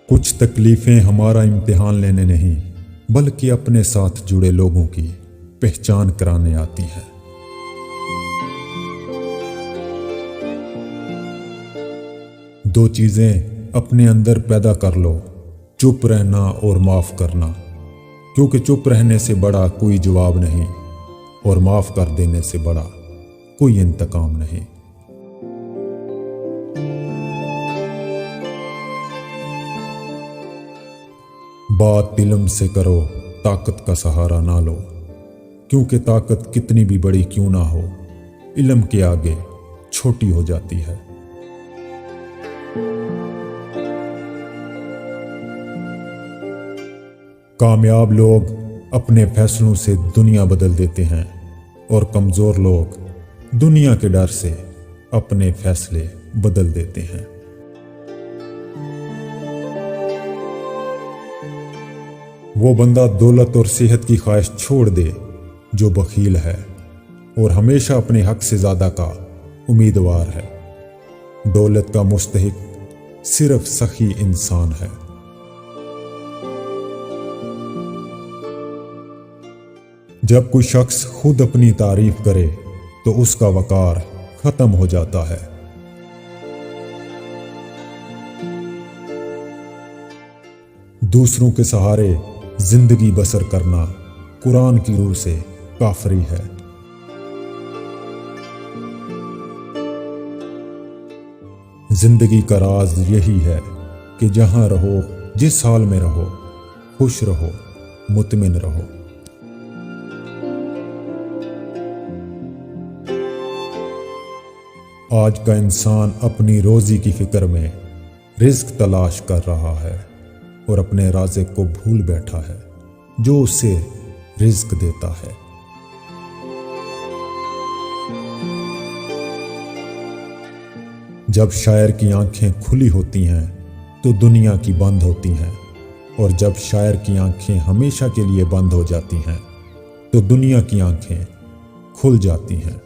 کچھ تکلیفیں ہمارا امتحان لینے نہیں بلکہ اپنے ساتھ جڑے لوگوں کی پہچان کرانے آتی ہیں۔ دو چیزیں اپنے اندر پیدا کر لو، چپ رہنا اور معاف کرنا، کیونکہ چپ رہنے سے بڑا کوئی جواب نہیں اور معاف کر دینے سے بڑا کوئی انتقام نہیں۔ بات علم سے کرو، طاقت کا سہارا نہ لو، کیونکہ طاقت کتنی بھی بڑی کیوں نہ ہو، علم کے آگے چھوٹی ہو جاتی ہے۔ کامیاب لوگ اپنے فیصلوں سے دنیا بدل دیتے ہیں اور کمزور لوگ دنیا کے ڈر سے اپنے فیصلے بدل دیتے ہیں۔ وہ بندہ دولت اور صحت کی خواہش چھوڑ دے جو بخیل ہے اور ہمیشہ اپنے حق سے زیادہ کا امیدوار ہے۔ دولت کا مستحق صرف سخی انسان ہے۔ جب کوئی شخص خود اپنی تعریف کرے تو اس کا وقار ختم ہو جاتا ہے۔ دوسروں کے سہارے زندگی بسر کرنا قرآن کی روح سے کافری ہے۔ زندگی کا راز یہی ہے کہ جہاں رہو، جس حال میں رہو، خوش رہو، مطمئن رہو۔ آج کا انسان اپنی روزی کی فکر میں رزق تلاش کر رہا ہے اور اپنے رازق کو بھول بیٹھا ہے جو اسے رزق دیتا ہے۔ جب شاعر کی آنکھیں کھلی ہوتی ہیں تو دنیا کی بند ہوتی ہیں، اور جب شاعر کی آنکھیں ہمیشہ کے لیے بند ہو جاتی ہیں تو دنیا کی آنکھیں کھل جاتی ہیں۔